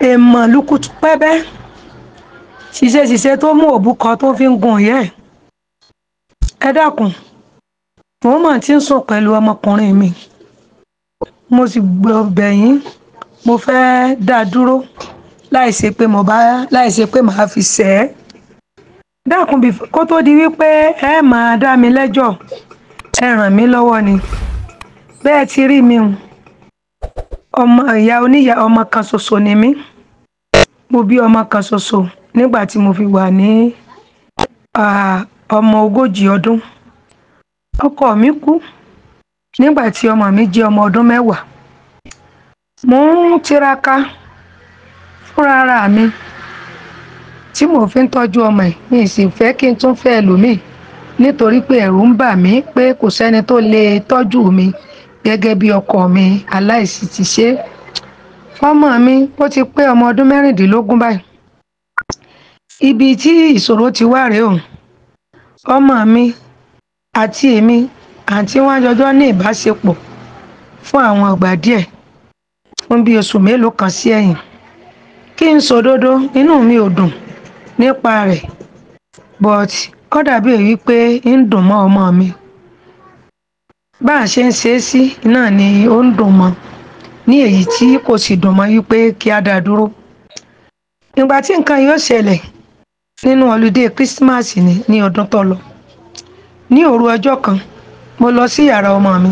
èèmọ̀ lukutu pẹ́bẹ́ ṣiṣẹ́ tó mú òbúkọ tó fi ń gun ìyá ẹ̀. Ẹ dákun, mo mà ti ń sùn pẹ̀lú ọmọkùnrin mi, mo sì bẹ̀ yín, mo fẹ́ dá dúró láìṣe pé màá fi ṣẹ̀ ẹ́. Dákun, kó tó di wípé ẹ máa dá mi lẹ́jọ́, ẹ ràn mí lọ́wọ́ ni. Bẹ́ẹ̀ ti rí mi hùn, ọmọ ìyá oníyà ọmọ kan ṣoṣo ni mí. Mo bí ọmọ kan ṣoṣo nígbà tí mo fi wà ní ọmọ 40 ọdún. Ọkọ mi kú nígbà tí ọmọ mi jẹ́ ọmọ ọdún 10. Mo ń tiraka fúnra ara mi tí mo fi ń tọ́jú ọmọ ẹ̀, mi sì fẹ́ kí n tún fẹ́ ẹlòmíì nítorí pé ẹ̀rù ń bà mí pé kò sẹ́ni tó lè tọ́jú mi gẹ́gẹ́ bí ọkọ mi aláìsí ti ṣe. Ọmọ mi ó ti pé ọmọ ọdún 16 báyìí. Ibi tí ìṣòro ti wá rèé o. Ọmọ mi àti èmi àti wọn jọjọ́ ní ìbáṣepọ̀ fún àwọn ìgbà díẹ̀, fún bí oṣù mélòó kan sí ẹ̀yìn. Kí n sòdodo, inú mi ò dùn nípa rẹ̀, but ó dàbí èyí pé ń dùn mọ́ ọmọ mi. Bá a ṣe ń ṣe é sí náà ni ó ń dùn mọ́, ní èyí tí kò sì dùn mọ́ wípé kí a dá dúró. Ìgbà tí nǹkan yóò ṣẹlẹ̀ nínú holiday Christmas ní ọdún tó lọ, ní òru ọjọ́ kan, mo lọ sí yàrá ọmọ mi,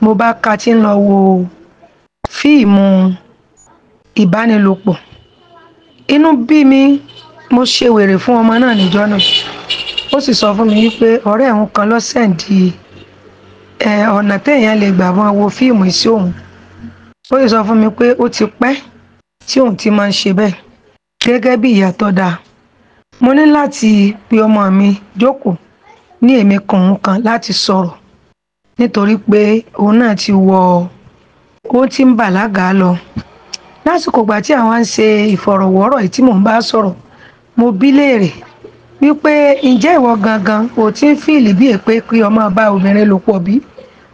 mo bá ka tí ń lọ wo fíìmù ìbánilòpọ̀. Inú bí mi, mo ṣe wèrè fún ọmọ náà níjọ́ náà. Ó sì sọ fún mi wípé ọ̀rẹ́ òun kan ló sẹ́ǹdì ọ̀nà téèyàn lè gbà máa wo fíìmù sí òun. Ó sì sọ fún mi pé ó ti pẹ́ tí òun ti máa ń ṣe bẹ́ẹ̀ gẹ́gẹ́ bí ìyá tó dáa. Mo ní láti pe ọmọ mi jókòó ní èmi kan láti sọ̀rọ̀ nítorí pé òun náà ó ti ń bàlágà lọ. Lásìkò ìgbà tí àwọn ń ṣe ìfọ̀rọ̀wọ́rọ̀ yìí tí mò ń bá sọ̀rọ̀, mo bí léèrè wípé ǹjẹ́ ìwọ gangan ò tí ń fìlì bí èpè pé ọmọ bá obìnrin lò pọ̀ bí?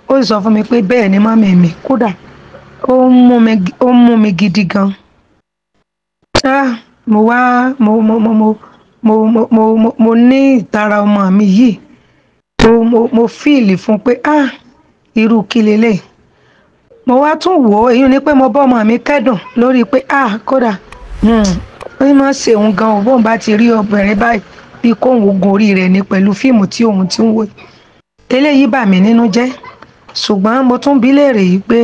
Ó sì sọ fún mi pé bẹ́ẹ̀ ni mọ́mì mi, kódà ó ń mú mi gidi gan. Mo ní ìtara ọmọ mi yìí, mo fìlì fún pé irú kí lélẹ̀. Mo wá tún wò ó, èyí ni pé mo bá ọmọ mi kẹ́dùn lórí pé kódà ó máa ṣe òun gan o bóun bá ti rí obìnrin báyìí bí kóun ogun orí rẹ̀ ní pẹ̀lú fíìmù tí òun ti ń wò. Eléyìí bà mí nínú jẹ́, ṣùgbọ́n mo tún bí léèrè yìí pé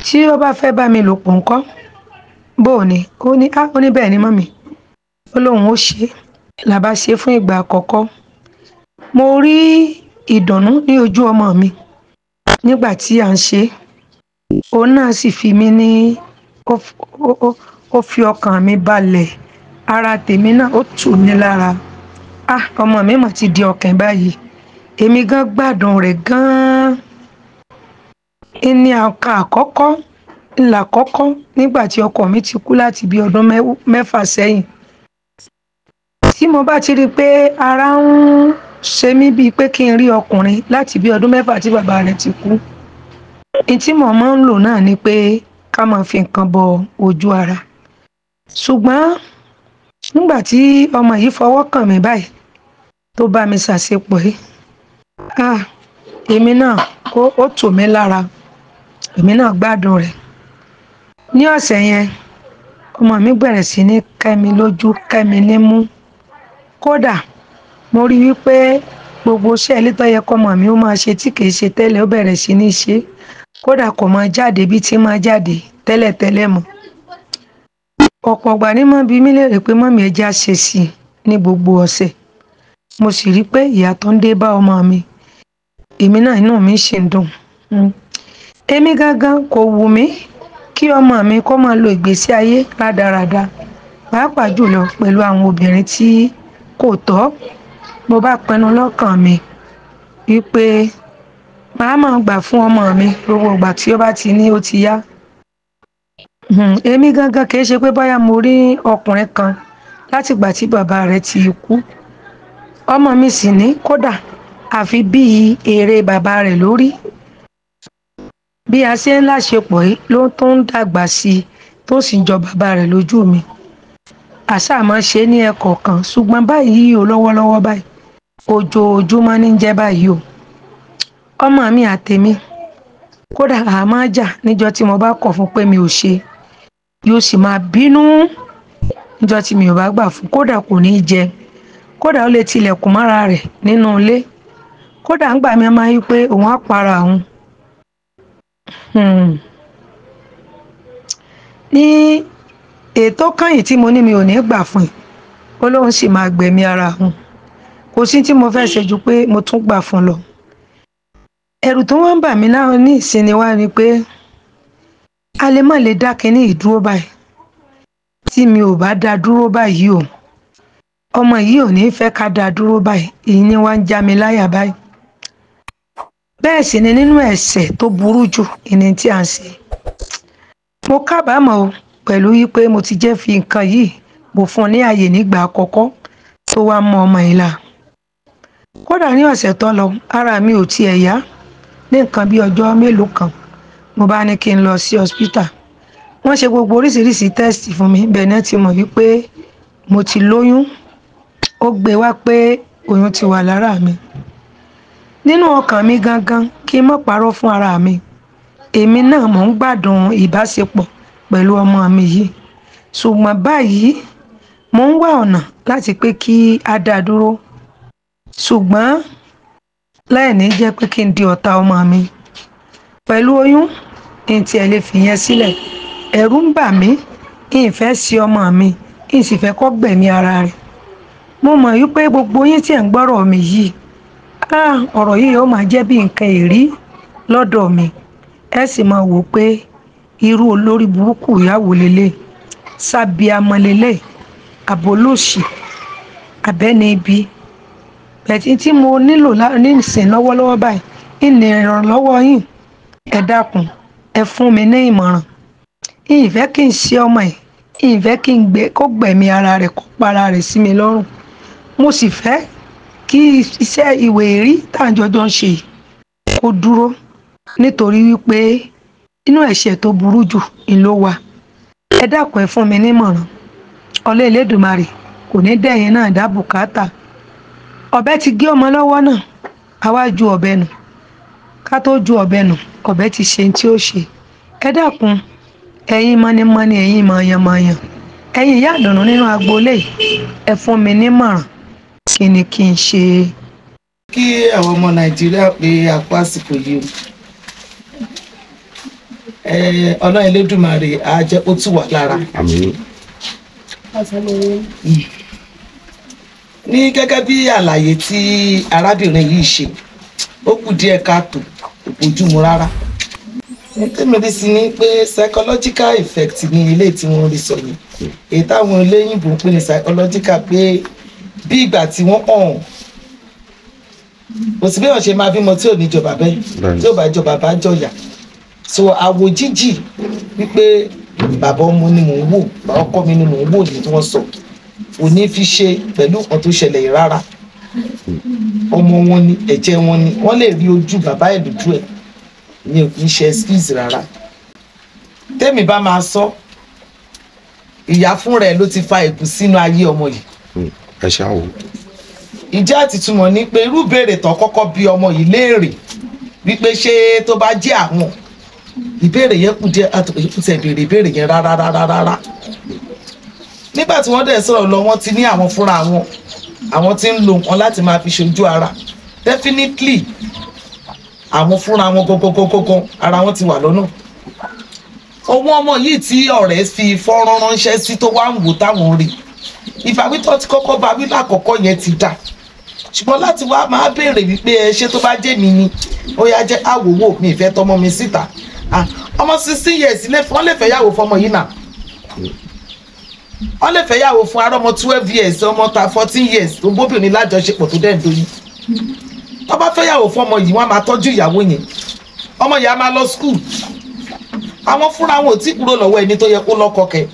tí ó bá fẹ́ bá mi lò pọ̀ ńkọ́ bóò ni? Ó ní bẹ́ẹ̀ ni mọ́mì, ó lóun ó ṣe. Làbá ṣe fún ìgbà àkọ́kọ́. Mo rí ìdùnnú ní ojú ọmọ mi nígbà tí à ń ṣe. Òun náà sì fi mí ní ó fi ọkàn mi balẹ̀, ara tèmi náà ó tù mí lára. Ọmọ mi mà ti di ọ̀kìn báyìí, èmi gan gbádùn rẹ̀ gan-an. Ní àkà àkọ́kọ́ nígbà tí ọkọ mi ti kú láti bí ọdún 6 sẹ́yìn, tí mo bá ti rí i pé ara ń ṣe mí bíi pé kí n rí ọkùnrin láti bí ọdún 6 tí bàbá rẹ̀ ti kú, tí mo máa ń lò náà ni pé ká máa fi nǹkan bọ ojú ara. Ṣùgbọ́n nígbà tí ọmọ yìí fọwọ́ kàn mí báyìí tó bá mi ṣàṣepọ̀ yìí, èmi náà ó tù mí lára, èmi náà gbádùn rẹ̀. Ní ọ̀sẹ̀ yẹn, ọmọ mi bẹ̀rẹ̀ sí ní kẹ́mi lójú, kẹ́mi nímú. Kódà mo rí wípé gbogbo iṣẹ́ ilé tó yẹ kọ́mọ mi ó máa ṣe tí kìí ṣe tẹ́lẹ̀, ó bẹ̀rẹ̀ sí ní ṣe. Kódà kò máa jáde bí tí máa jáde tẹ́lẹ̀tẹ́lẹ̀ mọ́. Ọ̀pọ̀ ìgbà ni máa bi mí léèrè pé mọ́mì ẹ já ṣe sí i ní gbogbo ọ̀sẹ̀. Mo sì rí pé ìyàtọ̀ ń dé bá ọmọ mi. Èmi náà inú mi ṣì ń dùn. Èmi gangan kò wù mí kí ọmọ mi kó máa lo ìgbésí ayé rádaràda, pàápàá jùlọ pẹ̀lú àwọn obìnrin tí kò tọ́. Mo bá pinnu lọ́kàn mi wípé màá máa gbà fún ọmọ mi gbogbo ìgbà tí ó bá ti ní ó ti yá. Èmi gangan kìí ṣe pé bóyá mo rí ọkùnrin kan láti ìgbà tí bàbá rẹ̀ ti kú. ọmọ mi sì ní kódà àfi bíi èrè bàbá rẹ̀ lórí. Bí a ṣe ń láṣepọ̀ yìí ló tó ń dàgbà sí i tó sì ń jọ bàbá rẹ̀ lójú mi. Àṣà máa ṣe ní ẹ̀kọ̀ọ̀kan ṣùgbọ́n báyìí o lọ́wọ́lọ́wọ́ báyìí ojoojúmọ́ ní jẹ́ báyìí o. Ọmọ mi àtèmi kódà a máa jà níjọ́ tí mo bá kọ̀ fún pé mi ò ṣe yóò sì máa bínú níjọ́ tí mi ò bá gbà fún, kódà kò ní jẹ, kódà ó lè tilẹ̀kùn mọ́ra rẹ̀ nínú ilé, kódà ń gbà mí máa yí pé òun á para òun. Ní ètò kányìn tí mo ní mi ò ní gbà fún ẹ ó lóun sì máa gbẹ̀mí ara òun. Kò sí tí mo fẹ́ ṣe ju pé mo tún gbà fún lọ. Ẹ̀rù tó wọ́n ń bà mí náà ní ìsinmi wá ni pé a lè má lè dá kínní ìdúró báyìí. Tí mi ò bá dá dúró báyìí o, ọmọ yìí ò ní fẹ́ ká dá dúró báyìí, èyí ni wá ń já mi láyà báyìí. Bẹ́ẹ̀ sì ni nínú ẹ̀ṣẹ̀ tó burú jù ìní tí à ń ṣe. Mo kábàámọ̀ o pẹ̀lú wípé mo ti jẹ́ fi nǹkan yìí mo fún un ní àyè nígbà àkọ́kọ́ tó wá mọ ọmọ yìí la. Kódà ní ọ̀sẹ̀ tó lọ ara mi ò tiẹ̀ yá ní nǹkan bí ọjọ́ mélòó kan mo bá ní kí n lọ sí hospital. Wọ́n ṣe gbogbo oríṣiríṣi test fún mi bẹ́ẹ̀ náà ti mọ̀ wípé mo ti lóyún. Ó gbé wá pé oyún ti wà lára mi. Nínú ọkàn mi gangan kí n má parọ́ fún ara mi, èmi náà mò ń gbádùn ìbáṣepọ̀ pẹ̀lú ọmọ mi yìí, ṣùgbọ́n báyìí mò ń wá ọ̀nà láti pé kí a dá dúró, ṣùgbọ́n láìní jẹ́ pé kí n di ọ̀tá ọmọ mi. Pẹ̀lú oyún n tí ẹ lè fi yẹn sílẹ̀, ẹ̀rù ń bà mí, n fẹ́ sí ọmọ mi, n sì fẹ́ kó gbẹ̀mí ara rẹ̀. Mo mọ̀ wípé gbogbo yín tí ẹ̀ ń gbọ́rọ̀ mi yìí, ọ̀rọ̀ yìí yóò máa jẹ́ bí nǹkan èrí lọ́dọ̀ mi. Ẹ sì máa wò pé irú olórí burúkú ìyàwó lélẹ̀, sábíàmọ́ lélẹ̀, àbólòṣì, abẹ́ni ibi. Bẹ̀tí tí mo nílò ní ìsìn lọ́wọ́lọ́wọ́ báyìí, ìní ìrànlọ́wọ́ yín, ẹ dákun, ẹ fún mi ní ìmọ̀ràn. Ìfẹ́ kí n ṣe ọmọ ẹ̀, ìfẹ́ kí n kó gbẹ̀mí ara rẹ̀ kó para rẹ̀ sí mi lọ́rùn. Mo sì fẹ́ kí iṣẹ́ ìwé ẹ̀rí tàǹjọ́jọ́ ń ṣe kó dúró nítorí wípé inú ẹ̀ṣẹ̀ tó burú jù ló wà. Ẹ dákun ẹ fún mi ní ìmọ̀ràn. Ọlọ́ Elédùmarè kò ní dẹ̀yìn náà dá bùkátà. Ọ̀bẹ ti gé ọmọ lọ́wọ́ náà, àwa ju ọ̀bẹ nù. Ká tó ju ọ̀bẹ nù, ọ̀bẹ ti ṣe tí ó ṣe. Ẹ dákun, ẹ̀yin mọ́nímọ́ní, ẹ̀yin mọ̀yànmọ̀yàn, ẹ̀yin ìyá àdùnnú nínú agboolé yìí, ẹ fún mi ní ìmọ̀ràn. Kí ni kí n ṣe? Kí àwọn ọmọ Nàìjíríà pé àpò àsìkò yìí o. Ọlọ́run Elédùmarè á jẹ́ ó tù wá lára. Àmín. Ní gẹ́gẹ́ bí àlàyé tí arábìnrin yìí ṣe, ó kù díẹ̀ káàtó, kò bójúmu rárá. Tèmi sí ni pé psychological effect ni ilé tí wọ́n rí sọ yìí. Èyí táwọn eléyìnbó ń pè ní psychological, pé bí ìgbà tí wọ́n hàn kò sí bí wọ́n ṣe máa bímọ tí ò ní jọba bẹ́ẹ̀, tí ò bá jọba bá jọyà. So àwò jíjì wípé bàbá ọmọ ni mò ń wò, bàbá ọkọ mi ni mò ń wò ní tí wọ́n sọ, ò ní fi ṣe pẹ̀lú nǹkan tó ṣẹlẹ̀ yìí rárá. Ọmọ wọn ni, ẹ̀jẹ̀ wọn ni, wọ́n lè rí ojú bàbá ẹ̀ lójú ẹ̀, ní òkè ṣe excuse rárá. Tèmi bá máa sọ, ìyá fún rẹ̀ ló ti fa ègún sínú ayé ọmọ yìí. Ẹ ṣáà wò. Ìjẹ́ àtìtúmọ̀ ní pé irú béèrè tó kọ́kọ́ bí ọmọ yìí léèrè wípé ṣé tó bá jẹ́ àwọn, ìbéèrè yẹn kù díẹ̀ àtúntẹ̀ béèrè ìbéèrè yẹn rárá. Nígbà tí wọ́n dẹ̀ sọ̀rọ̀ lọ, wọ́n ti ní àwọn fúnra wọn, àwọn tí ń lo nǹkan láti máa fi ṣojú ara. Definitely àwọn fúnra wọn gangan ara wọn ti wà lọ́nà. Owó ọmọ yìí tí ọ̀rẹ́ fi fọ́nrán ránṣẹ́ sí tó wá ń wò táwọn rí, ìbáwí tó ti kọ́kọ́ bá wí lákọ̀ọ́kọ́ yẹn ti dà. Ṣùgbọ́n láti wá máa béèrè wípé ẹ ṣé tó bá jẹ́ mi ni, ó yá jẹ́ àwòwò mi ìfẹ́ tọmọ mi síta. Ọmọ 16 years wọ́n lè fẹ́ yàwó fọmọ yìí náà. Wọ́n lè fẹ́ yàwó fún arọ́mọ 12 years, ọmọ 14 years tó bóbìnrin lájọṣepọ̀ tó dẹ̀ ń doyún. Tó bá fẹ́ yàwó fọmọ yìí, wọ́n á máa tọ́jú ìyàwó yẹn. Ọmọ yìí á máa lọ school. Àwọn fúnra wọn ò tí kúrò lọ́wọ́ ẹni tó yẹ kó lọ́kọ kẹ.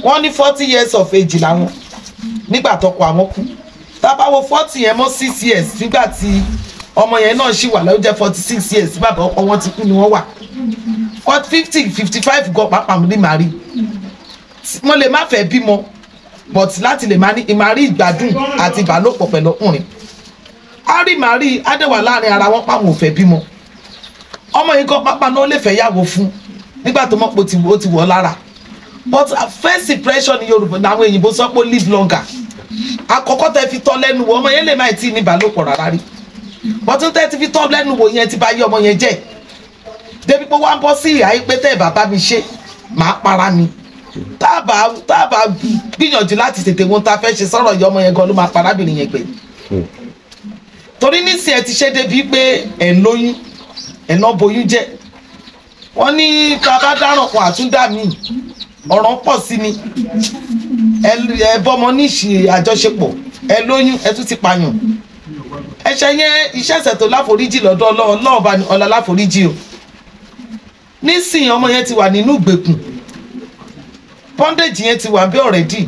Wọ́n ní 40 years of age làwọn nígbà tọkọ àwọn kú. tá bá wo 40 yẹn mọ́ 6 years nígbà tí ọmọ yẹn náà ṣì wà lọ́jọ́ 46 years bàbá ọkọ wọn ti kú ni wọ́n wà 50 55 gan pàápàá mo ní màá rí mo lè má fẹ́ bímọ but láti lè máa ní ìmàrí ìgbádùn àti ìbálòpọ̀ pẹ̀lú ọkùnrin a rí màrí adéwà láàrin ara wọn pàwọn ò fẹ́ bímọ ọmọ yìí gan pàápàá náà lè fẹ́ yàwó fún nígbà tó mọ̀ pé ó ti wọ̀ lára but first impression ní Yorùbá làwọn èyìnbó sọ pé live longer àkọ́kọ́ tẹ́ fi tọ́ lẹ́nu wò ọmọ yẹn lè má tí ì ní ìbálòpọ̀ rárá rí but tẹ́ ti fi tọ́ lẹ́nu wò yẹn ti bá yé ọmọ yẹn jẹ́ débi pé wọ́n á bọ́ sí ìhà yìí pé tẹ́ bàbá mi ṣe màá para mi tábà gbìyànjú láti tètè wọn ta fẹ́ ṣe sọ̀rọ̀ ìyá ọmọ yẹn gan ló máa parábìnrin yẹn gbé torí nísìnyí ẹ ti ṣe débi pé ẹ̀ ń lóyún ẹ̀ náà boyún jẹ́ wọ́n ní bàbá dáràn kan àtúndà míì ọ̀ràn pọ̀ sí ni ẹ bọ́mọ ní ìṣe àjọṣepọ̀ ẹ lóyún ẹ tún ti pààyàn ẹ̀ṣẹ̀ yẹn iṣẹ́ ẹ̀ṣẹ̀ tó láforíjì lọ́dọ̀ Ọlọ́run bá ní ọlá láforíjì o nísìnyí ọmọ yẹn ti wà nínú ìgbèkùn bondage yẹn ti wà bí already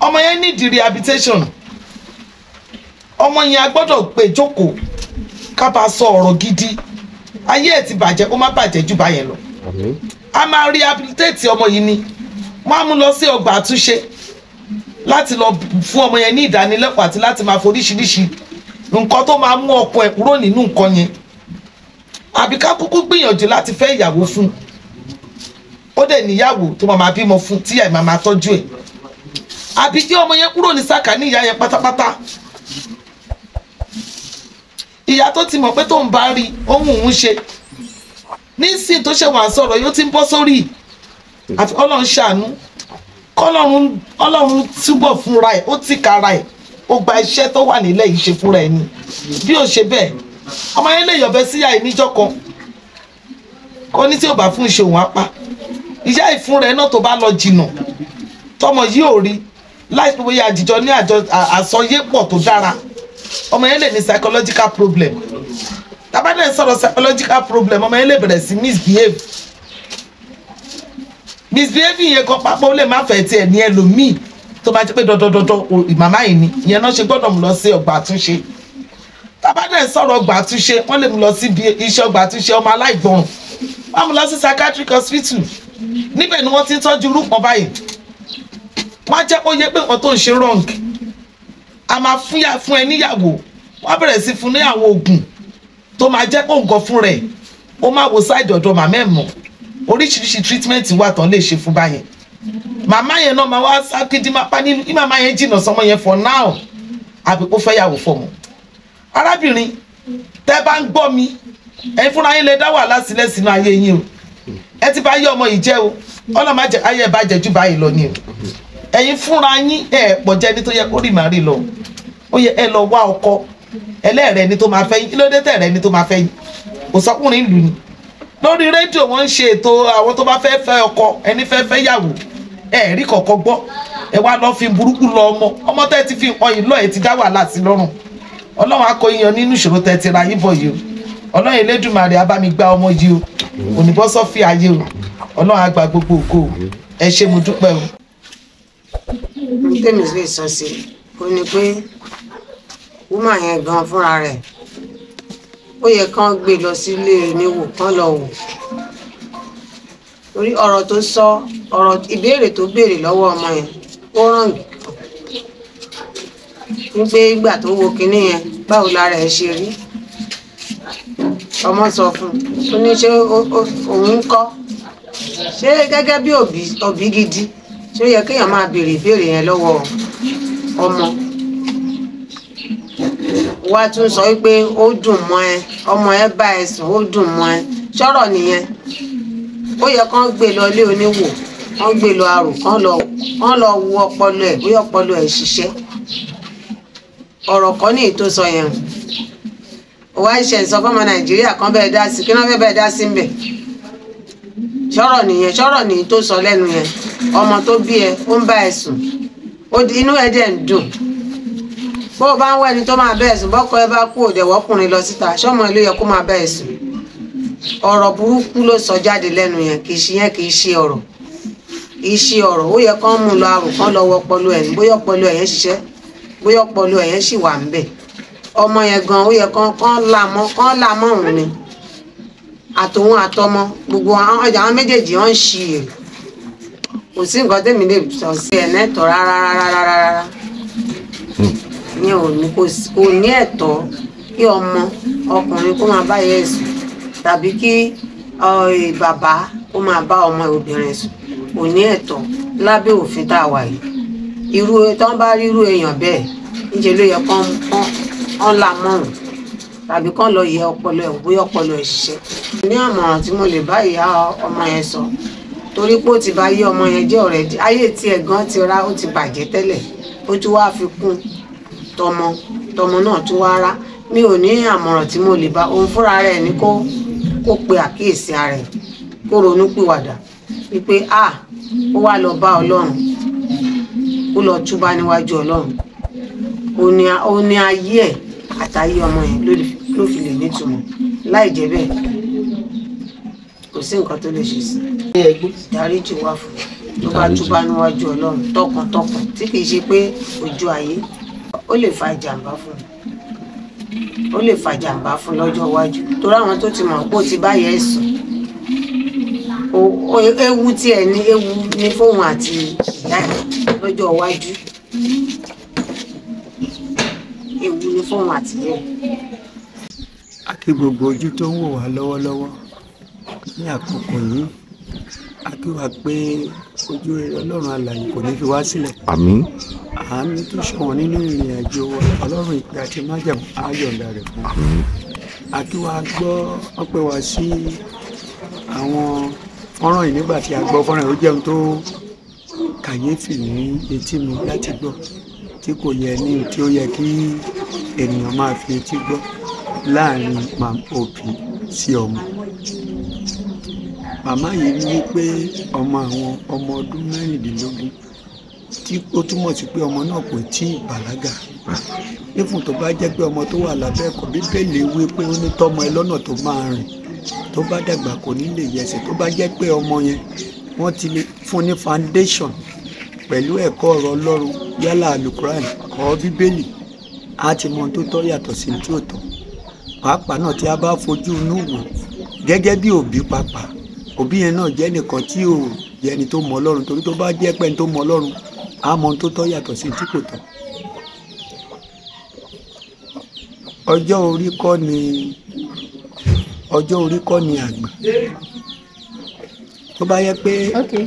ọmọ yẹn need rehabilitation ọmọ yẹn a gbọ́dọ̀ pé jókòó ká bá sọ ọ̀rọ̀ gidi ayé ẹ̀ ti bàjẹ́ kó má bàjẹ́ jù báyẹn lọ a máa rehabilitate ọmọ yìí ni wọ́n á mú lọ sí ọgbà àtúnṣe láti lọ fún ọmọ yẹn ní ìdánilẹ́kọ̀ọ́ àti láti máa foríṣiríṣi nǹkan tó máa mú ọkọ ẹ̀ kúrò nínú nǹkan yẹn àbí ká kúkú gbìyànjú láti fẹ́ ìyàwó fún ó dẹ̀ níyàwó tó máa bímọ fún tí ẹ̀ máa tọ́jú ẹ̀ àbí kí ọmọ yẹn kúrò ní sàkání ìyá yẹn pátápátá ìyá tó ti mọ̀ pé tó ń bá rí ohun òun ṣe nísìn tó ṣe wà sọ̀rọ̀ yóò ti ń bọ́ sórí àfi Ọlọ́run ṣàánú Ọlọ́run túbọ̀ fúnra ẹ̀ ó ti kára ẹ̀ ó gba iṣẹ́ tó wà nílẹ̀ yìí ṣe fúnra ẹ̀ ni bí ó ṣe bẹ́ẹ̀ ọmọ yẹn lè yọ̀bẹ síyá ẹ̀ níjọ́ kan kó ní tí ò bá fún iṣẹ́ òun apá ìyá ìfún rẹ̀ náà tó bá lọ jìnnà tọmọ yìí ò rí láìpẹ́ bóyá àjíjọ ní àsọyépọ̀ tó dára ọmọ yẹn lè ní psychological problem tábàdàn sọ̀rọ̀ psychological problem ọmọ yẹn lè bẹ̀rẹ̀ sí misbehaving yẹn kan pápá ó lè má fẹ́ tiẹ̀ ní ẹlòmíì tó máa jẹ́ pé dọ́dọ́dọ́dọ́ màmá yìí ni ìyẹn náà ṣe gbọ́dọ̀ mú lọ sí ọgbà àtúnṣe tábàdàn sọ̀rọ̀ ọgbà àtúnṣe wọ́n lè mú lọ sí iṣẹ́ ọgbà àtúnṣe ọmọ aláìgbọràn wọ́n mú lọ sí psychiatric hospital níbẹ̀ ni wọ́n ti ń tọ́jú irú kan báyìí wọ́n á jẹ́ kó yẹ pé nǹkan tó ń ṣe wrong a máa fún ẹ níyàwó wọ́n á bẹ̀rẹ̀ sí fún níyàwó oògùn tó máa jẹ́ kó nǹkan fún rẹ̀ ó máa wo side ọ̀dọ̀ màmá ẹ̀ mọ̀ oríṣiríṣi treatment wà tán lè ṣe fún báyẹn màmá yẹn náà máa wá sákìdí máa pa nínú kí màmá yẹn jìnnà sọmọ yẹn for now àbí kó fẹ́ yàwó fọmọ arábìnrin tẹ́ bá ń gbọ́ mi ẹ̀yin fúnra yín lè dá wàhálà sílẹ̀ sínú ayé yín o ẹ ti bá yé ọmọ yìí jẹ́ o ọlọ́mọ ayé ẹ̀ bá jẹ́ jù báyìí lọ ni o ẹ̀yin fúnra yín ẹ̀ pọ̀ jẹ́ ní tó yẹ kó rì má rí lọ ó yẹ ẹ lọ wá ọkọ ẹlẹ́rẹ̀ ni tó máa fẹ́ yín kí ló dé tẹ̀rẹ̀ ni tó máa fẹ́ yín kò sọkùnrin ìlú ni lórí rédíò wọ́n ń ṣe ètò àwọn tó bá fẹ́ fẹ́ ọkọ ẹni fẹ́ yàwó ẹ rí kọ̀ọ̀kan gbọ́ ẹ wá lọ́ọ́ fi burúkú lọ ọmọ tẹ́ ti fi nǹkan yìí lọ ẹ ti dá wàhálà sí lọ́rùn ọlọ́run á kó yín nínú ìṣòro tẹ́ ti ra yín bọ̀ yìí o ọlọ́run Elédùmarè á bá mi gba ọmọ yìí o òníbọ́sọ́ fi ayé o ọlọ́run á gba gbogbo ògo o ẹ ṣé mo dúpẹ́ o. tèmi lè sọ sí ó ní pé wúmà yẹn gan fúnra rẹ̀ ó yẹ kán gbé lọ sílé níwò kán lọ wò torí ọ̀rọ̀ tó sọ ọ̀rọ̀ ìbéèrè tó béèrè lọ́wọ́ ọmọ yẹn ó ràn wípé ìgbà tó wo kinní yẹn báwo lára ẹ̀ ṣe rí ọmọ sọ fún un ó ní ṣé òun ń kọ́ ṣé gẹ́gẹ́ bí òbí gidi ṣé ó yẹ kéèyàn máa béèrè ìbéèrè yẹn lọ́wọ́ ọmọ wá tún sọ wípé ó dùn mọ́ ẹ ọmọ ẹ bá ẹ sùn ó dùn mọ́ ẹ ṣọ́rọ̀ nìyẹn ó yẹ kán gbé lọ ilé oníwò kán gbé lọ àrò kán lọ wo ọpọlọ ẹ bóyá ọpọlọ ẹ ṣiṣẹ́ ọ̀rọ̀ kan ní ètò sọ yẹn wá ṣe sọ fọmọ Nàìjíríà kan bẹ́ẹ̀ dá sí kí wọ́n fẹ́ bẹ́ẹ̀ dá sí ń bẹ̀ ṣọ́rọ̀ nìyẹn ṣọ́rọ̀ nìyí tó sọ lẹ́nu yẹn ọmọ tó bí ẹ ó ń bá ẹ sùn inú ẹ dẹ̀ ń dùn bó o bá ń wẹ́ni tó máa bẹ́ẹ̀ sùn bọ́kọ ẹ bá kú òdẹ̀ wọ́kùnrin lọ síta ṣọ́mọ ẹ ló yẹ kó máa bẹ́ẹ̀ sùn ọ̀rọ̀ burúkú ló sọ jáde lẹ́nu yẹn kì í ṣe ọ̀rọ̀ ó yẹ kán mú lọ àrò kán lọ wọ ọpọlọ ẹ̀ bóyá ọpọlọ ẹ̀ yẹn ṣiṣẹ́ bóyá ọpọlọ ẹ̀yẹn sì wà ńbẹ̀ ọmọ yẹn gan ó yẹ kán là mọ́ òun ni àtòun àtọmọ gbogbo àwọn méjèèjì wọn ń ṣi èrè kò sí nǹkan tẹ́mi lè sọ sí ẹ̀ nẹ́tọ̀ rárá ní òní kò ní ẹ̀tọ́ kí ọmọ ọkùnrin kó máa bá yẹ sùn tàbí kí bàbá kó máa bá ọmọ obìnrin sùn kò ní ẹ̀tọ́ lábẹ́ òfin tá a wà yìí irú tó ń bá rírú èèyàn bẹ́ẹ̀ níṣẹ́ ló yẹ kán là mọ́rùn tàbí kán lọ yẹ ọpọlọ ẹ̀ bóyá ọpọlọ ẹ̀ ṣiṣẹ́. ní àmọ̀ràn tí mo lè bá ìyá ọmọ yẹn sọ torí pé ó ti bá yé ọmọ yẹn jẹ́ ọ̀rẹ́ ayé tiẹ̀ gan ti rá ó ti bàjẹ́ tẹ́lẹ̀ ó tún wá fi kún tọmọ náà tún wá rá mi ò ní àmọ̀ràn tí mo lè bá òun fúnra rẹ̀ ní kó pe àkíyèsí ara ẹ̀ kó ronú pìwàdà wípé ó wá lọ bá Ọlọ́run kó lọ túbá níwájú Ọlọ́run ó ní ayé ẹ̀ àtàyé ọmọ yẹn ló fi lè nítumọ̀ láì jẹ́ bẹ́ẹ̀ kò sí nǹkan tó lè ṣe sí dáríjì wá fún tó bá túbá níwájú Ọlọ́run tọkàntọkàn tí kìí ṣe pé ojú ayé ó lè fa ìjàmbá fún lọ́jọ́ iwájú torí àwọn tó ti mọ̀ pé ó ti bá yẹ sùn ewu tí ẹ ní ewu ní fóun àti ìyá ẹ lọ́jọ́ iwájú ewu ní fóun àti ìyá ẹ. A kí gbogbo ojú tó ń wò wá lọ́wọ́lọ́wọ́ ní àkókò yìí a kí wa pé ojú rere Ọlọ́run alààyè kò ní fi wá sílẹ̀. Àmín. Àánú tó ṣọ̀wọ́n nínú ìrìn àjò wa Ọlọ́run ìpè àti májàmú ayọ̀ǹda rẹ̀ fún wa. A kí wa gbọ́ ọpẹ́ wa sí àwọn fọ́nrán yìí nígbà tí a gbọ́ fọ́nrán yìí ó jẹun tó kàyéfì ní etí mi láti gbọ́ tí kò yẹ ní tí ó yẹ kí ènìyàn máa fi etí gbọ́ láàrin òbí sí ọmọ. Màmá yìí ní pé ọmọ àwọn ọmọ ọdún mẹ́rìndínlógún tí ó túmọ̀ sí pé ọmọ náà kò tí ì bàlágà nífun tó bá jẹ́ pé ọmọ tó wà lábẹ́ ẹ̀kọ́ Bíbélì wí pé ó ní tọ́mọ ẹ lọ́nà tó máa rìn tó bá dàgbà kò ní lè yẹsẹ̀ tó bá jẹ́ pé ọmọ yẹn wọ́n ti lè fún ní foundation pẹ̀lú ẹ̀kọ́ ọ̀rọ̀ Ọlọ́run yálà alukuran ọ̀ Bíbélì á ti mọ tó tọ́ yàtọ̀ sí tí ò tọ́ pàápàá náà tí a bá fojú inú wò gẹ́gẹ́ bí òbí pàápàá òbí yẹn náà jẹ́ nìkan tí ò jẹ́ ẹni tó mọ Ọlọ́run torí tó bá jẹ́ pẹ́ni tó mọ Ọlọ́run á mọ tó tọ́ yàtọ̀ sí tí kò tọ́. ọjọ́ orí kọ́ ni àgbà tó bá yẹ pé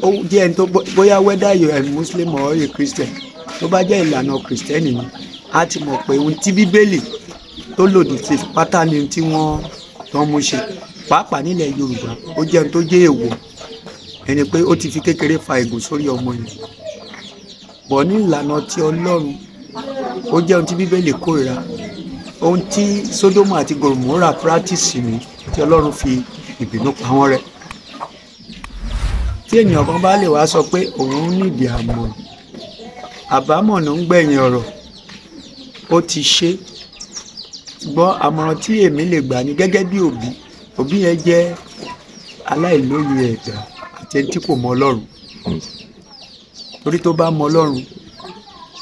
ó jẹ́ ẹni tó bóyá whether you are a Muslim or a Christian tó bá jẹ́ ìlànà Kristẹni ni á ti mọ̀ pé ohun tí Bíbélì tó lòdì sí pátá ni tí wọ́n mú ṣe pàápàá nílẹ̀ Yorùbá ó jẹ́ ohun tó jẹ́ èèwọ̀ ẹni pé ó ti fi kékeré fa ègún sórí ọmọ yẹn bọ̀ ní ìlànà ti Ọlọ́run ó jẹ́ ohun tí Bíbélì kórìíra ohun tí Sódómù àti Gòmórà practice ni tí Ọlọ́run fi ìbínú pa wọ́n rẹ́ tí ènìyàn kan bá lè wá sọ pé òun nídìí àbámọ̀ ló ń gbẹ̀yìn ọ̀rọ̀ ó ti ṣe ṣùgbọ́n àmọ̀ràn tí èmi lè gbà ní gẹ́gẹ́ bí òbí yẹn jẹ́ aláìlóye ẹ̀dá àti ẹni tí kò mọ Ọlọ́run torí tó bá mọ Ọlọ́run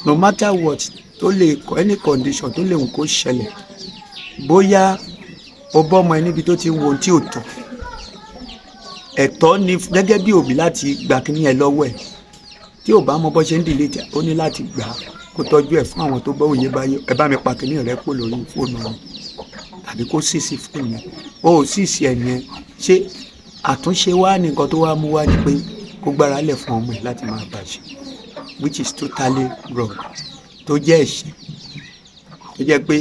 no matter what tó lè any condition tó lè wù kó ṣẹlẹ̀ bóyá o bọ́ ọmọ ẹ níbi tó ti ń wo ohun tí ò tọ́ ẹ̀tọ́ ni gẹ́gẹ́ bí òbí láti gbà kíní ẹ lọ́wọ́ ẹ̀ tí ò bá mọ bó ṣe ń delete ó ní láti gbà á kó tọ́jú ẹ̀ fún àwọn tó bá òye báyé ẹ bá mi pa kíní rẹ kó lórí fóònù rẹ tàbí kó sísì fóònù yẹn ó sísì ẹ̀ yẹn ṣé àtúnṣe wá ní nǹkan tó wá mú wá ni pé kó gbára lẹ̀ fún ọmọ ẹ̀ láti máa bàjẹ́ which is totally wrong tó jẹ́ ẹ̀ṣẹ̀ tó jẹ́ pé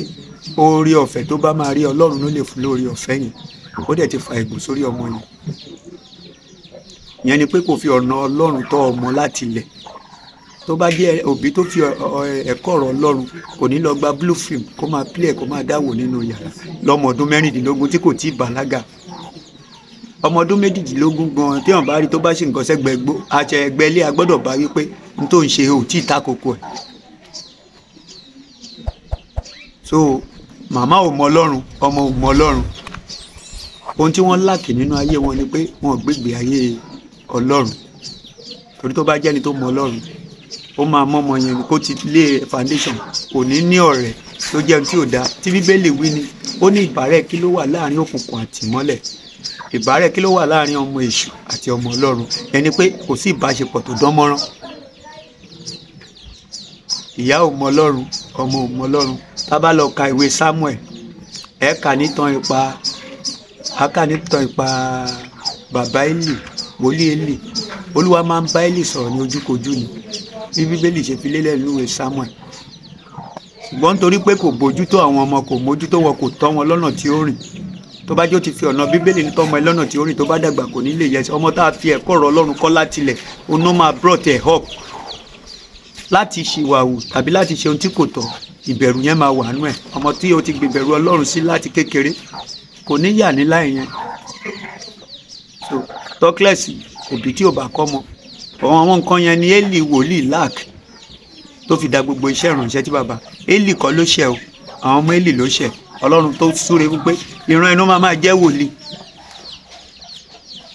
oore ọ̀fẹ́ tó bá máa rí Ọlọ́run ló lè fún lórí ọ̀fẹ́ yẹn ó dẹ̀ ti fa ègún sórí ọmọ yẹn ìyẹn ni pé kò fi ọ̀nà Ọlọ́run tọ́ ọmọ láti ilẹ̀ tó bá jẹ́ òbí tó fi ẹ̀kọ́ ọ̀rọ̀ Ọlọ́run kò ní lọ gba blue film kó máa play kó máa dáwò nínú yàrá lọ́mọ ọdún mẹ́rìndínlógún tí kò tí ì bàlágà ọmọ ọdún méjìdínlógún gan tí wọn bá rí tó bá ṣe nǹkan sẹ́gbẹ̀ gbó àṣẹ ẹgbẹ́ ilé agbọ́dọ̀ bá wí pé n tó ń ṣe ò tí ì takoko ẹ̀ so màmá ò mọ Ọlọ́run ọmọ ò mọ Ọlọ́run ohun tí wọ́n láàkì nínú ayé wọn ni pé wọn gbégbé ayé Ọlọ́run torí tó bá jẹ́ni tó mọ Ọlọ́run ó máa mọ́mọ yẹn kó ti lé foundation, kò ní ní ọ̀rẹ́ tó jẹun tí ò dáa. Tí bíbélì wí ni ó ní ìbárẹ́ kí ló wà láàrin òkùnkùn àti ìmọ́lẹ̀, ìbárẹ́ kí ló wà láàrin ọmọ èṣù àti ọmọ Ọlọ́run, ẹni pé kò sí ìbáṣepọ̀ tó dán mọ́rán. Ìyá ò mọ Ọlọ́run, ọmọ ò mọ Ọlọ́run. Tá bá lọ ka ìwé Samuel, ẹ kà nítàn ipa bàbá Élì, wòlíì Élì. Olúwa máa ń bá Élì sọ̀rọ̀ ní ojúkojú ni, bí bíbélì ṣe fi lélẹ̀ nínú ìwé Samuel. Ṣùgbọ́n nítorí pé kò bójútó àwọn ọmọ, kò mójútó wọn, kò tọ́ wọn lọ́nà tí ó rìn. Tó bá jó ti fi ọ̀nà bíbélì ní tọ́mọ ẹ lọ́nà tí ó rìn, tó bá dàgbà kò ní lè yẹ sí. Ọmọ tá a fi ẹ̀kọ́ ọ̀rọ̀ Ọlọ́run kọ́ látilẹ̀, oná máa brought ẹ̀ up láti ṣìwàwù tàbí láti ṣe ohun tí kò tọ́. Ìbẹ̀rù yẹn máa wà nú ẹ̀. Ọmọ tí o ti gbìbẹ̀rù Ọlọ́run sí láti kékeré kò ní yà ní láì yẹn. So tọ́kílẹ̀sì òbí tí ò bá kọ́ mọ àwọn nǹkan yẹn ni Élì wòlíì lack tó fi da gbogbo iṣẹ́ ìrànṣẹ́ tí bàbá Élì kọ́ ló ṣẹ̀ o, àwọn ọmọ Élì ló ṣẹ̀. Ọlọ́run tó súre wípé ìran inú máa jẹ́ wòlíì,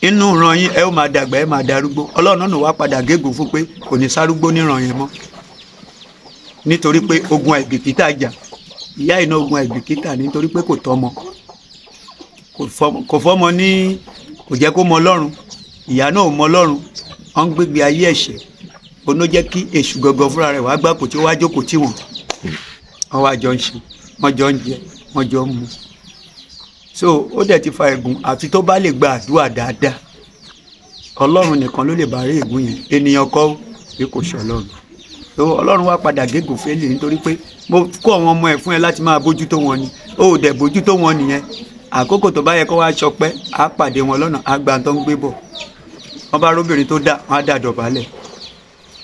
inú ìran yín ẹ ó máa dàgbà, ẹ máa darúgbó. Ọlọ́run náà wá padà gégùn fún pé kò ní sárúgbó níran yẹn mọ́, nítorí pé ogun àìbìkítà jà. Ìyá iná ogun àìbìkítà nítorí pé kò tọ́mọ, kò fọ́mọ ní, kò jẹ́ kó mọ Ọlọ́run. Ìyá náà ò mọ Ọlọ́run, wọ́n ń gbégbé ayé ẹ̀ṣẹ̀. Oná jẹ́ kí èṣù gangan fúnra rẹ̀ wá gbà kò tí ó wá jókòó tí wọ́n wá jọ ń ṣe, wọ́n jọ ń jẹ, wọ́n jọ ń mu. So ó dẹ̀ ti fa ègún. Àfi tó bá lè gba àdúrà dáadáa, Ọlọ́run nìkan ló lè bá rí ègún yẹn. Ènìyàn kọ́ bí kò ṣe Ọlọ́run. So Ọlọ́run wá padà gégùn fẹ́lẹ̀ nítorí pé mo kó àwọn ọmọ ẹ̀ fún ẹ láti máa bójútó wọn ni, ó dẹ̀ bójútó wọn nìyẹn. Àkókò tó bá yẹ kó wá ṣọpẹ́, á pàdé wọn lọ́nà, á gba tó ń gbé bọ̀. Wọ́n bá róbìnrin tó dá, wọ́n á dà dọ̀bálẹ̀.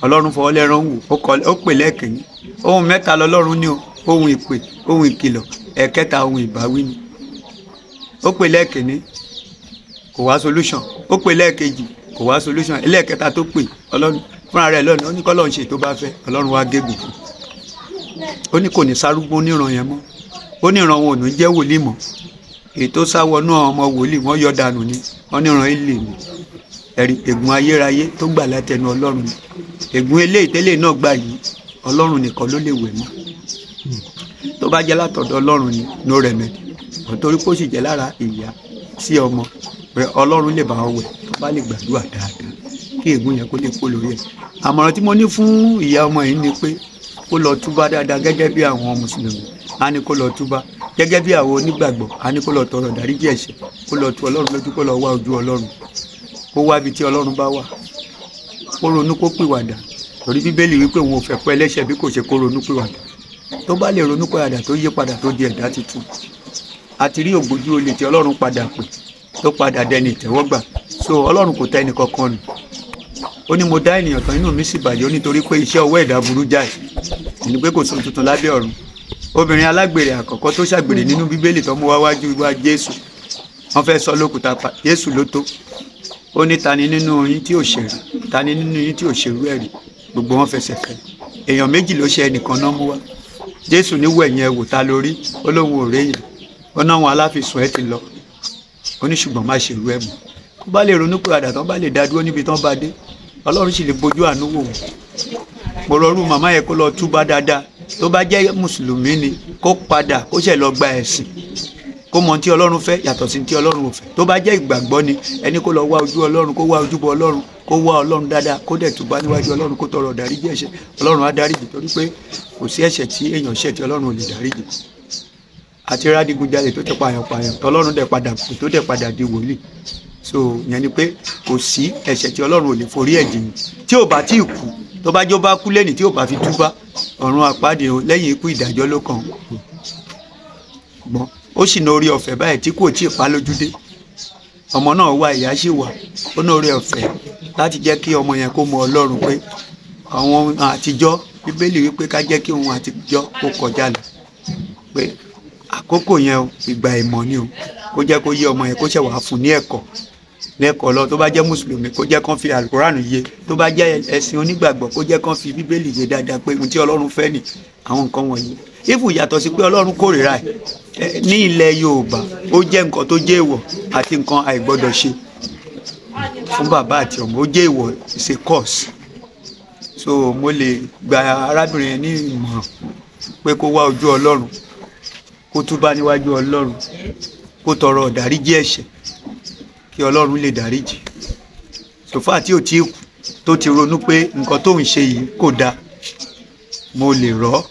Ọlọ́run fọwọ́ lẹ́rán wò, ó pè lẹ́ẹ̀kìnní. Ohun mẹ́ta lọ́lọ́run ní o, ohun ìpè, ohun ìkìlọ̀, ẹ̀kẹta ohun ìbáwí ni. Ó pè lẹ́ẹ̀kìnní kò wá solution, ó pè lẹ́ẹ̀kejì kò wá solution, ẹlẹ́ẹ̀kẹta tó pè Ọlọ́run fúnra rẹ̀ lọ́nà, ó ní k'Ọlọ́run ṣe tó bá fẹ́. Ọlọ́run wá gégùn fún. Ó ní kò ní sárúgbó níran yẹn mọ́, ó ní ìran wọn ò ní jẹ́ wòlíì mọ́. Èyí tó sáwọnú ọmọ wòlíì wọ́n yọ dànù ni, wọ́n ní ìran Élì ni. Ẹ̀rí ègún ayérayé tó gbà látẹnu Ọlọ́run ni. Ègún eléyìí tẹ́lẹ̀ náà gbà yìí, Ọlọ́run nìkan ló lè wẹ̀ mọ́. Tó bá jẹ́ látọ̀dọ̀ Ọlọ́run ni no remedy, nítorí pé ó sì jẹ́ lára ìyá sí ọmọ pé Ọlọ́run lè bá ọ wẹ̀ tó bá lè gbàdúrà dáadáa kí ègún yẹn kó lè kó lórí ẹ̀. Àmọ̀ràn tí mo ní fún ìyá ọmọ yìí ni pé kó lọ túbá dáadáa gẹ́gẹ́ bí àwọn mùsùlùmí á ní kó lọ túbá, gẹ́gẹ́ bí àwọn onígbàgbọ́ á ní kó lọ tọrọ ìdáríjì ẹ̀ṣẹ̀, kó lọ tu Ọlọ́run lójú, kó lọ wá ojú Ọlọ́run, kó wá ibi tí Ọlọ́run bá wà, kó ronú kó pìwàdà. Torí bíbélì wípé òun ò fẹ́ kó ẹlẹ́ṣẹ̀ bí kò ṣe kó ronú pìwàdà. Tó bá lè ronú pìwàdà tó yí padà tó di ẹ̀dá tuntun. Àti rí ògbójú olè tí Ọlọ́run padà pè tó padà dẹni ìtẹ́wọ́gbà. So Ọlọ́run kò tẹ́ ẹnì kankan nù. Ó ní mo dá ènìyàn tán, inú mi sì bàjẹ́, ó nítorí pé iṣẹ́ ọwọ́ ẹ̀dá burú jáì, ẹni pé kò sóhun tuntun lábẹ́ ọ̀run. Obìnrin alágbèrè àkọ́kọ́ tó ṣàgbèrè nínú bíbélì tó mú wá wájú wá Jésù, wọ́n fẹ́ sọ lókùúta pa Jésù ló tó. Ó ní ta ni nínú yín tí ò ṣẹ̀rí, ta ni nínú yín tí ò ṣerú ẹ̀rí. Gbogbo wọn fẹsẹ̀ fẹ́. Èèyàn méjì ló ṣe ẹnìkan náà mú wá. Jésù ní wẹ̀yìn ẹ wò ta lórí, ó lóun ò réyìn, ó náà wọn aláfisùn ẹ ti lọ. Ó ní ṣùgbọ́n má ṣerú ẹ̀ mọ́. Tó bá lè ronú pé àdàtàn bá lè dá dúró níbi tán bá dé, Ọlọ́run sì lè bójú àánú wò wọ́n. Mo rọrùn màmá yẹn kó lọ túbá dáadáa. Tó bá jẹ́ mùsùlùmí ni kó padà kó ṣẹ̀ lọ gba ẹ̀sìn, kó mọ tí Ọlọ́run fẹ́ yàtọ̀ sí tí Ọlọ́run ò fẹ́. Tó bá jẹ́ ìgbàgbọ́ ni ẹni kó lọ wá ojú Ọlọ́run, kó wá ojúbọ Ọlọ́run, kó wá Ọlọ́run dáadáa, kó dẹ̀ túbá níwájú Ọlọ́run, kó tọrọ ìdáríjì ẹ̀ṣẹ̀. Ọlọ́run á dáríjì torí pé kò sí ẹ̀ṣẹ̀ tí èèyàn ṣẹ̀ tí Ọlọ́run ò lè dáríjì. Àti rádìgúnjalè tó ti pààyàn tọ́lọ́run dẹ̀ padà kù tó dẹ̀ padà di wòlíì. So yẹn ni pé kò sí ẹ̀ṣẹ̀ tí Ọlọ́run ò lè forí ẹ̀ jìn. Tí ò bá tí ì kú, tó bá jó bá kú lẹ́nìí tí ò bá fi túbá, ọ̀run àpáàdé lẹ́yìn ikú ìdájọ́ ló kàn. Gbọ́n ó sì ní orí ọ̀fẹ́ báyìí tí kò tí ì pa lójúdé. Ọmọ náà wà, ìyá sì wà, ó ní orí ọ̀fẹ́ láti jẹ́ kí ọmọ yẹn kó mọ Ọlọ́run pé àwọn àtijọ́ bíbélì wípé ká jẹ́ kí ohun àtijọ́ kó kọjá lọ. Pé àkókò yẹn o, ìgbà ìmọ̀ ni o, kó jẹ́ kó yé ọmọ yẹn kó ṣẹ̀ wá fún ní ẹ̀kọ́ lẹ́kọ̀ọ́ lọ. Tó bá jẹ́ mùsùlùmí kó jẹ́ kán fi àlùkùránì yé, tó bá jẹ́ ẹ̀sìn onígbàgbọ́ kó jẹ́ kán fi bíbélì yé dáadáa pé ohun tí Ọlọ́run fẹ́ ni àwọn nǹkan wọ̀nyí. Ífù yàtọ̀ sí pé Ọlọ́run kórìíra ẹ̀ ní ilẹ̀ Yorùbá, ó jẹ́ nǹkan tó jẹ́ èèwọ̀ àti nǹkan àìgbọ́dọ̀ ṣe fún bàbá àti ọmọ, ó jẹ́ èèwọ̀, it's a curse. so mo lè gba arábìnrin yẹn ní ìmọ̀ràn pé kó wá ojú Ọlọ́run, kó túbá níwájú Ọlọ́run, kó tọrọ ìdáríjì ẹ̀ṣẹ̀ kí Ọlọ́run lè dáríjì. sòfà tí ò tí kú tó ti ronú pé nǹkan tóun ṣe yìí kò dáa, mo lè rọ̀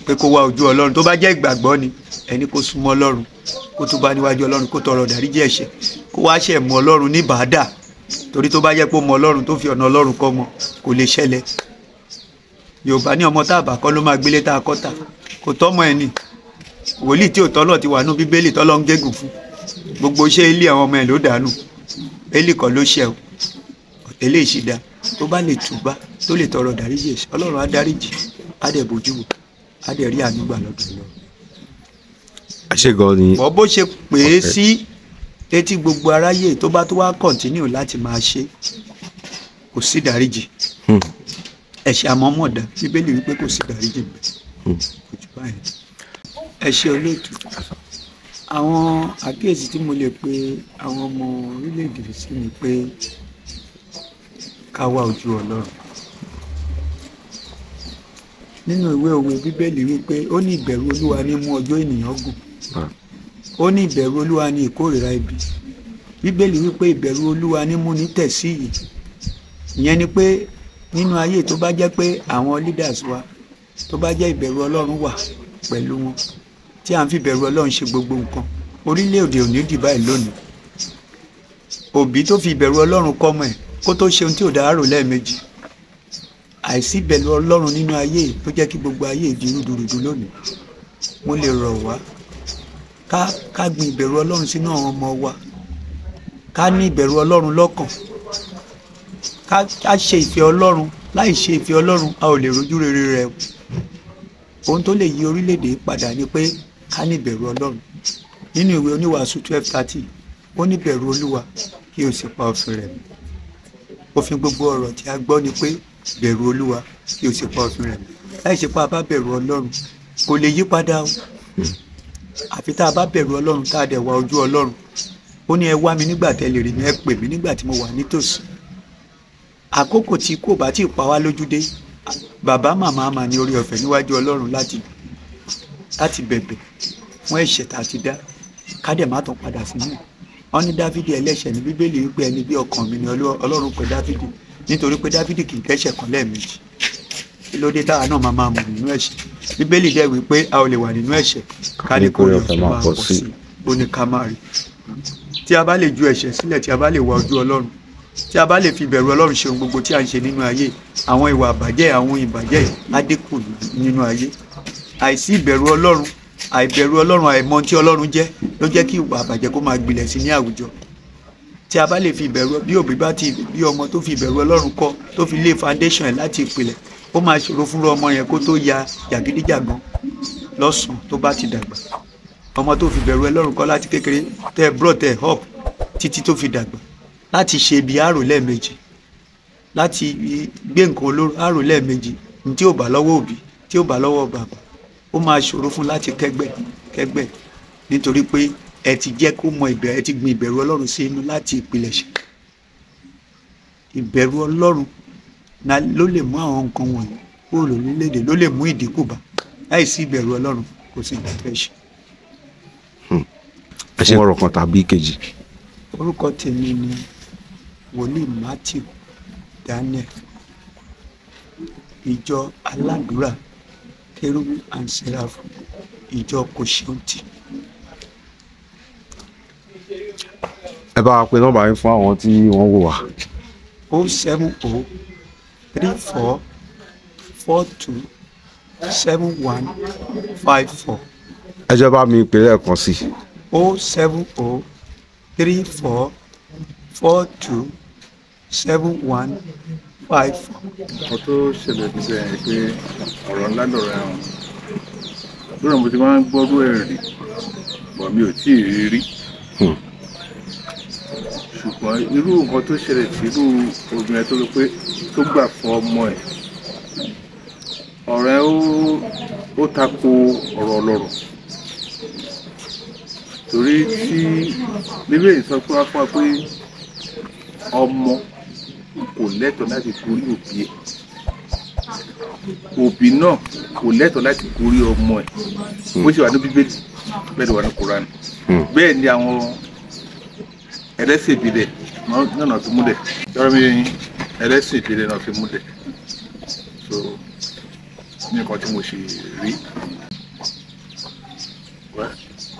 pé kó wá ojú Ọlọ́run. tó bá jẹ́ ìgbàgbọ́ ni ẹni kó súnmọ́ Ọlọ́run, kó túbá níwájú Ọlọ́run, kó tọrọ ìdáríjì ẹ̀ṣẹ̀, kó wá ṣẹ̀ mú Ọlọ́run ní bàádà, torí tó bá jẹ́ pé ó mọ Ọlọ́run tó fi ọ̀nà Ọlọ́run kọ́ mọ kò lè ṣẹlẹ̀. Yorùbá ní ọmọ tá a bá kọ́ ló máa gbélé tá a kọ́ tà, kò tọ́mọ ẹ̀ ní. Wòlíì tí ò tọ́lọ̀ ti wà nú Bíbélì tọ́lọ́ ń gégùn fún, gbogbo iṣẹ́ ilé àwọn ọmọ ẹ̀ ló dànù. Élì kọ́ ló ṣẹ̀ o, ọ̀tẹ́lẹ̀ ìṣìdá tó bá lè túbá tó lè tọrọ ìdáríjì ẹ̀ṣẹ̀, Ọlọ́run á dáríjì, á dẹ̀ bójú wò, á dẹ̀ rí àánú gbà lọ́dọ̀ Ọlọ́run. àṣegọ ni. bó ṣe pè é sí etí gbogbo aráyé tó bá tó wá kọ̀ntínú láti máa ṣe, kò sí ìdáríjì. ẹ̀ṣẹ̀ àmọ́mọ̀dá Bíbélì wípé kò sí ìdáríjì bẹ́ẹ̀, kò jù báyìí. ẹ ṣé olóòtú. àwọn àkíyèsí tí mo lè pe àwọn ọmọ orílẹ̀-èdè sí ni pé ká wá ojú Ọlọ́run. nínú ìwé òwe Bíbélì wípé ó ní ìbẹ̀rù Olúwa ní mú ọjọ́ ènìyàn gùn, ó ní ìbẹ̀rù Olúwa ní ìkórìíra ibi. Bíbélì wípé ìbẹ̀rù Olúwa ní mú ní tẹ̀sí yìí. ìyẹn ni pé nínú ayé tó bá jẹ́ pé àwọn leaders wa tó bá jẹ́ ìbẹ̀rù Ọlọ́run wà pẹ̀lú wọn, tí à ń fi ìbẹ̀rù Ọlọ́run ṣe gbogbo nǹkan, orílẹ̀-èdè ò ní dì báyìí lónìí. òbí tó fi ìbẹ̀rù Ọlọ́run kọ́ ọmọ ẹ̀ kó tó ṣe ohun tí ò dáa rò lẹ́ẹ̀mejì. àìsí ìbẹ̀rù Ọlọ́run nínú ayé tó jẹ́ kí gbogbo ayé di rúdurùdu lónìí. mo lè rọ̀ wá ká gbin ìbẹ̀rù Ọlọ́run sínú àwọn ọmọ wa, ká ní ìbẹ̀rù Ọlọ́run lọ́kàn, ká ṣe ìfẹ́ Ọlọ́run. láì ṣe ìfẹ́ Ọlọ́run a ò lè rojú rere rẹ̀. ohun tó lè yí orílẹ̀-èdè padà ni pé ká ní ìbẹ̀rù Ọlọ́run. nínú ìwé Oníwàásù 12:30 ó ní bẹ̀rù Olúwa kí o sì pa òfin rẹ̀ mọ́. òfin gbogbo ọ̀rọ̀ tí a gbọ́ ni pé bẹ̀rù Olúwa kí o sì pa òfin rẹ̀ mọ́. láì ṣe pé a bá bẹ̀rù Ọlọ́run kò lè yí padà o. àfi tá a bá bẹ̀rù Ọlọ́run tá a dẹ̀ wá ojú Ọlọ́run. ó ní ẹ wá mi nígbà tẹ́ lè rí mi, ẹ pè mí nígbà tí mo wà nítòsí. àkókò tí kò bá tí ì pa wá lójú dé, bàbá màmá mà ní orí ọ̀fẹ́ níwájú Ọlọ́run láti bẹ̀bẹ̀ fún ẹ̀ṣẹ̀ tá a ti dá, ká dẹ̀ má tún padà sínú ẹ̀. wọ́n ní Dáfídì ẹlẹ́ṣẹ̀ ní Bíbélì wípé ẹni bí ọkàn mi ni Ọlọ́run pè Dáfídì, nítorí pé Dáfídì kì í kẹ́ṣẹ̀ kan lẹ́ẹ̀mejì. kí ló dé táwa náà máa mú nínú ẹ̀ṣẹ̀? Bíbélì dẹ̀ wípé a ò lè wà nínú ẹ̀ṣẹ̀ ká ní kórè ọ̀fẹ́ máa pọ̀ sí, ó ní ká máa rí. tí a bá lè ju ẹ̀ṣẹ̀ sílẹ̀, tí a bá lè wá ojú Ọlọ́run, tí a bá lè fi ìbẹ̀rù Ọlọ́run ṣe ohun gbogbo tí a ń ṣe nínú ayé, àwọn ìwà àbàjẹ́ àwọn ìbàjẹ́ á dínkù nínú ayé. àìsí ìbẹ̀rù Ọlọ́run, àìbẹ̀rù Ọlọ́run, àìmọ̀ tí Ọlọ́run jẹ́ ló jẹ́ kí ìwà àbàjẹ́ kó máa gbilẹ̀ sí ní àwùjọ. tí a bá lè fi ìbẹ̀rù, bí òbí bá ti bí ọmọ tó fi ìbẹ̀rù Ọlọ́run kọ́, tó fi lé foundation ẹ̀ láti ìpìlẹ̀, ó máa ṣòro fún ọmọ yẹn kó tó ya jàgídíjàgan lọ́sàn-án tó bá ti dàgbà. ọmọ tó fi ìbẹ̀rù Ọlọ́run kọ́ láti kékeré tẹ́ brought ẹ̀ up títí tó fi dàgbà, láti ṣe ibi àrò lẹ́ẹ̀mejì, láti gbé nǹkan olóró àrò lẹ́ẹ̀mejì, ní tí ò bá lọ́wọ́ òbí, tí ò bá lọ́wọ́ bàbá, ó máa ṣòro fún láti kẹ́gbẹ́ nítorí pé ẹ ti jẹ́ kó mọ ìbẹ̀rù, ẹ ti gbin ìbẹ̀rù Ọlọ́run sí inú láti ìpilẹ̀ṣẹ̀. ìbẹ̀rù Ọlọ́run ló lè mú àwọn nǹkan wọ̀nyí kúrò lórílẹ̀-èdè, ló lè mú ìdínkù bá. láìsí ìbẹ̀rù Ọlọ́run kò sí nǹkan fẹ́ ṣe. ẹ ṣe ọ̀rọ̀ kan tàbí kejì. orúkọ tèmi ni wòlíì Matthew Daniel, ìjọ aládùúrà Kérúbù and Séráfù, ìjọ Kòṣeùntì. ẹ bá wa pe nọ́mbà yín fún àwọn tí wọ́n wò wá. 07034427154. ẹ jẹ́ bá mi pè lẹ́ẹ̀kan sí. 07034427154. nǹkan tó ṣẹlẹ̀ níbẹ̀ ni pé ọ̀rọ̀ ńlá lọ̀rọ̀ ẹ̀hún lórí mo ti máa ń gbọ́rú ẹ̀ rí bọ̀ mi ò tí ì rí rí ṣùgbọ́n irú nǹkan tó ṣẹlẹ̀ sí irú obìnrin tó lọ pé tó gbà fún ọmọ ẹ̀ ọ̀rọ̀ ẹ̀ ó tako ọ̀rọ̀ ọlọ́rọ̀ torí tí bíbélì sọ fún wa pé ọmọ kò lẹ́tọ̀ọ́ láti gorí òbí ẹ̀ òbí náà kò lẹ́tọ̀ọ́ láti gorí ọmọ ẹ̀ bó ṣe wà ní bíbélì bẹ́ẹ̀ ni wà ní Kùránì bẹ́ẹ̀ ni àwọn ẹlẹ́sìn ìbílẹ̀ náà fi múlẹ̀ yọrọ mi ẹlẹ́sìn ìbílẹ̀ náà fi múlẹ̀ so ní nǹkan tí mo ṣe rí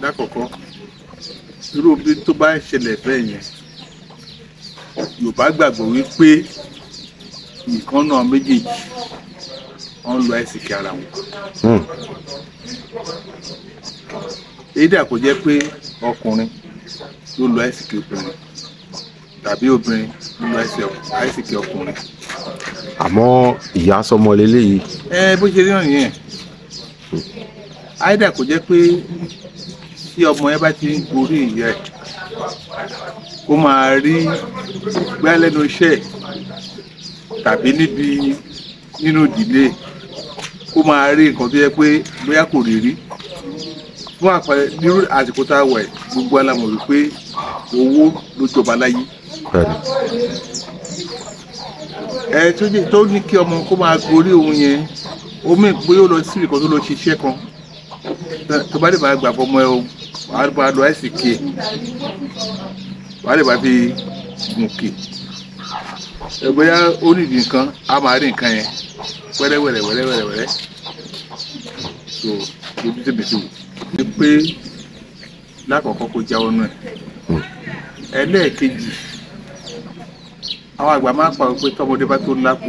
lákọ̀ọ́kọ́ irú bí tó bá ń ṣẹlẹ̀ bẹ́ẹ̀ yẹn Yorùbá gbàgbọ́ wípé nǹkan náà méjèèjì wọ́n lo àìsíkì ara wọn èdè kò jẹ́ pé ọkùnrin ló lo àìsíkì obìnrin tàbí obìnrin ló lo àìsíkì ọkùnrin. àmọ́ ìyá sọmọ lélẹ́yìí. bó ṣe rí náà nìyẹn àìdá kò jẹ́ pé tí ọmọ yẹn bá ti ń gorí ìyá ẹ̀ kó máa rí gbá lẹ́nu iṣẹ́ tàbí nínú ìdílé kó máa rí nǹkan tó yẹ pé bóyá kò rí rí fún àpẹẹrẹ nírú àsìkò tá a wà ẹ̀ gbogbo alámọ̀ wípé owó ló jọba láyé tó ní kí ọmọ kó máa gorí òun yẹn omi bóyá ó lọ sí ìkan tó lọ ṣiṣẹ́ kan tó bá lè máa gbà fọmọ ẹ o wàá bá lọ àìsíkì wàá lè bá fi gùnkè bóyá ó nídìí nǹkan á máa rí nǹkan yẹn wẹ́rẹ́wẹ́rẹ́ so ojú tèmi ti wù ní pé lákọ̀ọ́kọ́ kó jáwọ́ náà ẹlẹ́ẹ̀kejì àwọn àgbà máa ń pa pé tọmọdé bá tó lákú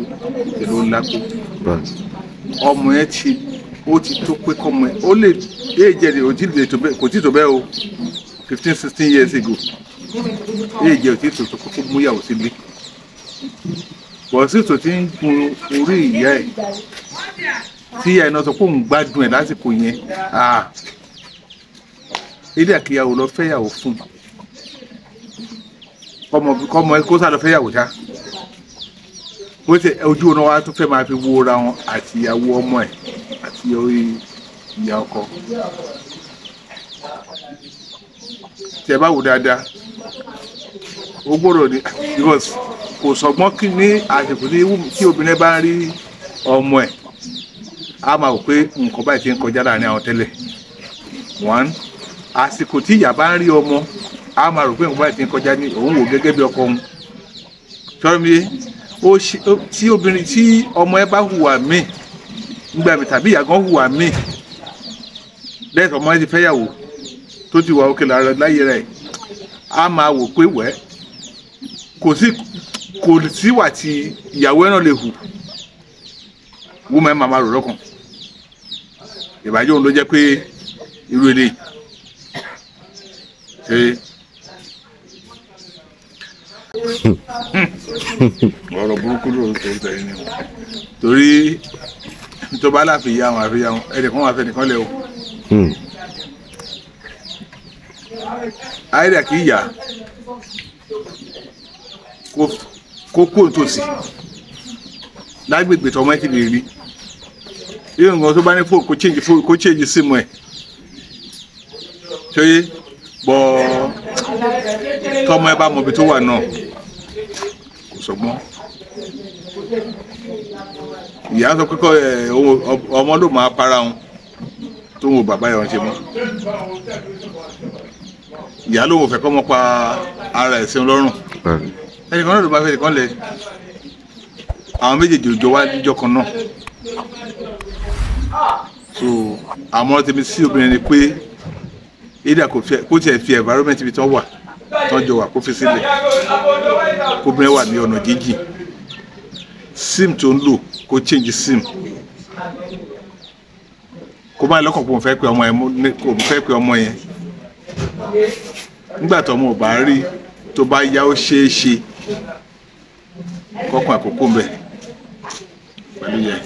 èlò lákú ọmọ yẹn ó ti tó pé kọ́mọ ẹ̀ ó lè éèjẹ̀ kò tí tó bẹ́ẹ̀ o 15-16 years ago éèjẹ̀ ò tí tó tó kókó mú ìyàwó sílé bọ̀sí tó ti ń gun orí ìyá ẹ̀ tí ìyá ẹ̀ náà sọ pé òun gbádùn ẹ̀ lásìkò yẹn èdè àkìyàwó lọ fẹ́yàwó fún kọ́mọ ẹ̀ kó sá lọ fẹ́yàwó ṣá bó ṣe ojú ọ̀nà wa tó fẹ́ máa fi wo ra wọn àti ìyàwó ọmọ ẹ̀ àti orí ìyá ọkọ tí ẹ bá wò dáadáa ó gbọ́dọ̀ ní because kò sọgbọ́n kí ní àsìkò tí obìnrin bá ń rí ọmọ ẹ̀ á máa wò pé nǹkan báyìí ti ń kọjá láàrin àwọn tẹ́lẹ̀ one àsìkò tí ìyá bá ń rí ọmọ á máa rò pé nǹkan báyìí ti ń kọjá ní òun wò gẹ́gẹ́ bí ọkọ òun sọ́rọ́ mi tí obìnrin tí ọmọ ẹ bá hùwà míì nígbà mi tàbí ìyá gan hùwà míì lẹ́yìn ọmọ ẹ ti fẹ́yàwó tó ti wà òkè láyé rẹ̀ á máa wò pé wẹ́ kò sí wà tí ìyàwó ẹ náà lè hù wúmọ̀ ẹ máa rò lọ́kàn ìbàjẹ́ òun ló jẹ́ pé irú eléyìí ṣe ọ̀rọ̀ burúkú ló ń tẹ̀lé ní wọn torí tó bá láàfin ìyá àwọn àfihàn ẹnìkan wà fẹ́ nìkan lẹ́ o àìdà kì í yà kó kó nítòsí lágbègbè tọmọ ẹ ti lè rí yóò nǹkan tó bá ní fóònù kó change símù ẹ ṣóyé bọ tọmọ ẹ bá mọ ibi tó wà náà kò sọgbọ́n ìyá sọ pé ọmọ ló máa para wọn tó ń wo bàbá yẹn ṣe mọ́ ìyá ló ń fẹ́ kọ́ mọ́ pa ara ẹ̀ sí lọ́rùn ẹnìkan náà ló bá fẹ́ nìkan lẹ̀ àwọn méjèèjì òjò wá níjọ́ kan náà so àmọ́ tèmi sí obìnrin ni pé ìdá kó tiẹ̀ fi environment ibi tí wọ́n wà tí wọ́n jọ wà kó fi sílẹ̀ kóbìnrin wà ní ọ̀nà jíjìn sim tó ń lò kó change sim kó má lọ́kàn pé òun fẹ́ pe ọmọ yẹn nígbà tó ọmọ ò bá rí tó bá yá ó ṣeé ṣe kọ́kàn àkókò mbẹ̀ pẹ̀lú yẹn.